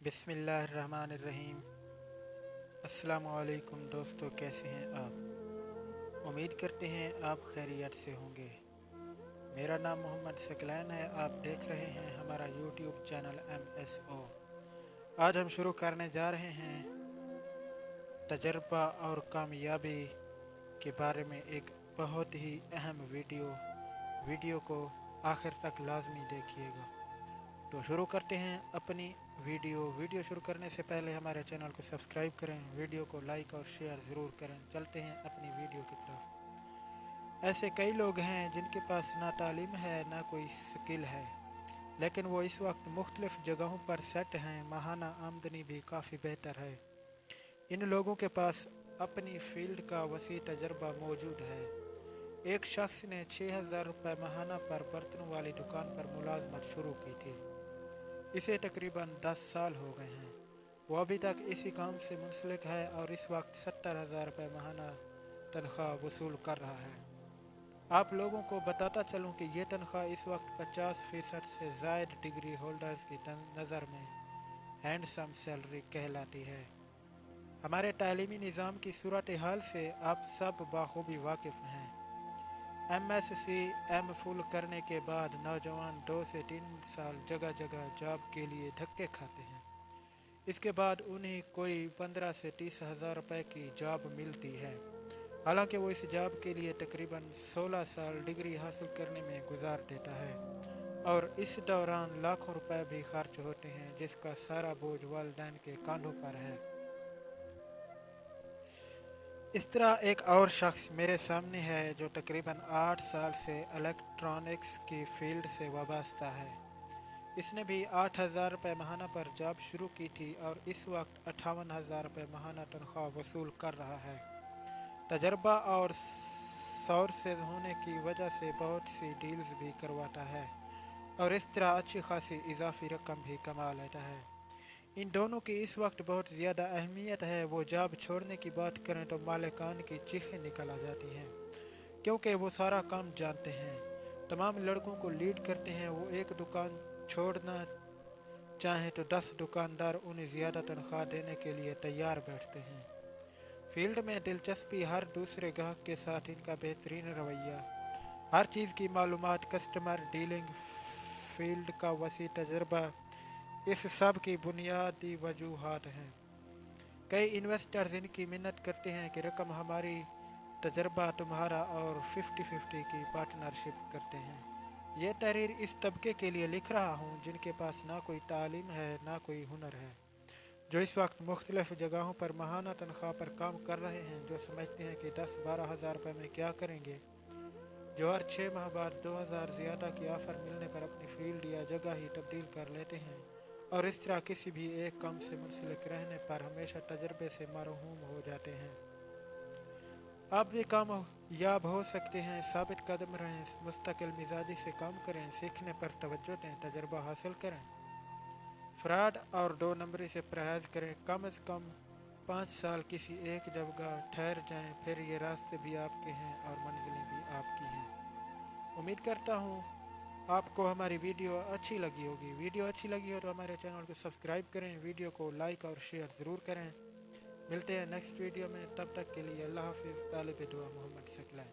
बिस्मिल्लाहिर्रहमानिर्रहीम। अस्सलामुअलैकुम दोस्तों, कैसे हैं आप? उम्मीद करते हैं आप खैरियत से होंगे। मेरा नाम मोहम्मद सकलैन है। आप देख रहे हैं हमारा यूट्यूब चैनल MSO। आज हम शुरू करने जा रहे हैं तजर्बा और कामयाबी के बारे में एक बहुत ही अहम वीडियो को आखिर तक लाजमी देखिएगा। तो शुरू करते हैं अपनी वीडियो शुरू करने से पहले हमारे चैनल को सब्सक्राइब करें, वीडियो को लाइक और शेयर ज़रूर करें। चलते हैं अपनी वीडियो की तरफ। ऐसे कई लोग हैं जिनके पास ना तालीम है ना कोई स्किल है, लेकिन वो इस वक्त मुख्तलिफ जगहों पर सेट हैं। माहाना आमदनी भी काफ़ी बेहतर है। इन लोगों के पास अपनी फील्ड का वसी तजर्बा मौजूद है। एक शख्स ने 6,000 रुपये माहाना पर बर्तनों वाली दुकान पर मुलाजमत शुरू की थी। इसे तकरीबन 10 साल हो गए हैं। वो अभी तक इसी काम से मुंसलिक है और इस वक्त 70,000 रुपये माहाना तनख्वाह वसूल कर रहा है। आप लोगों को बताता चलूँ कि ये तनख्वाह इस वक्त 50% से ज़ायद डिग्री होल्डर्स की नज़र में हैंडसम सैलरी कहलाती है। हमारे तालीमी निज़ाम की सूरत हाल से आप सब बाखूबी वाकिफ़ हैं। MSc M करने के बाद नौजवान 2 से 3 साल जगह जगह जॉब के लिए धक्के खाते हैं। इसके बाद उन्हें कोई 15 से 30,000 रुपये की जॉब मिलती है। हालांकि वो इस जॉब के लिए तकरीबन 16 साल डिग्री हासिल करने में गुजार देता है और इस दौरान लाखों रुपए भी खर्च होते हैं, जिसका सारा बोझ वालिदैन के कांधों पर है। इस तरह एक और शख्स मेरे सामने है जो तकरीबन 8 साल से इलेक्ट्रॉनिक्स की फील्ड से वाबस्ता है। इसने भी 8,000 रुपये माहाना पर जॉब शुरू की थी और इस वक्त 58,000 रुपये माहाना तनख्वाह वसूल कर रहा है। तजर्बा और सोर्सेज होने की वजह से बहुत सी डील्स भी करवाता है और इस तरह अच्छी खासी इजाफी रकम भी कमा लेता है। इन दोनों की इस वक्त बहुत ज़्यादा अहमियत है। वो जॉब छोड़ने की बात करें तो मालिकान की चीखें निकल आ जाती हैं, क्योंकि वो सारा काम जानते हैं, तमाम लड़कों को लीड करते हैं। वो एक दुकान छोड़ना चाहें तो 10 दुकानदार उन्हें ज़्यादा तनख्वाह देने के लिए तैयार बैठते हैं। फील्ड में दिलचस्पी, हर दूसरे ग्राहक के साथ इनका बेहतरीन रवैया, हर चीज़ की मालूमात, कस्टमर डीलिंग, फील्ड का वसी तजर्बा, इस सब की बुनियादी वजूहात हैं। कई इन्वेस्टर्स इनकी मिन्नत करते हैं कि रकम हमारी, तजर्बा तुम्हारा, और 50-50 की पार्टनरशिप करते हैं। ये तहरीर इस तबके के लिए लिख रहा हूँ जिनके पास ना कोई तालीम है ना कोई हुनर है, जो इस वक्त मुख्तलिफ जगहों पर माहाना तनख्वाह पर काम कर रहे हैं, जो समझते हैं कि 10-12 हज़ार रुपये में क्या करेंगे, जो हर 6 माह बाद 2,000 ज़्यादा की ऑफ़र मिलने पर अपनी फील्ड या जगह ही तब्दील कर लेते हैं और इस तरह किसी भी एक काम से मुंसलिक रहने पर हमेशा तजर्बे से महरूम हो जाते हैं। आप भी कामयाब हो सकते हैं। साबित कदम रहें, मुस्तकिल मिजाजी से काम करें, सीखने पर तवज्जो दें, तजर्बा हासिल करें, फ्रॉड और 2 नंबरी से परहेज करें। कम अज़ कम 5 साल किसी एक जगह ठहर जाएं, फिर ये रास्ते भी आपके हैं और मंजिलें भी आपकी हैं। उम्मीद करता हूँ आपको हमारी वीडियो अच्छी लगी होगी। वीडियो अच्छी लगी हो तो हमारे चैनल को सब्सक्राइब करें, वीडियो को लाइक और शेयर ज़रूर करें। मिलते हैं नेक्स्ट वीडियो में, तब तक के लिए अल्लाह हाफिज़। तालिब दुआ मोहम्मद सकलैन।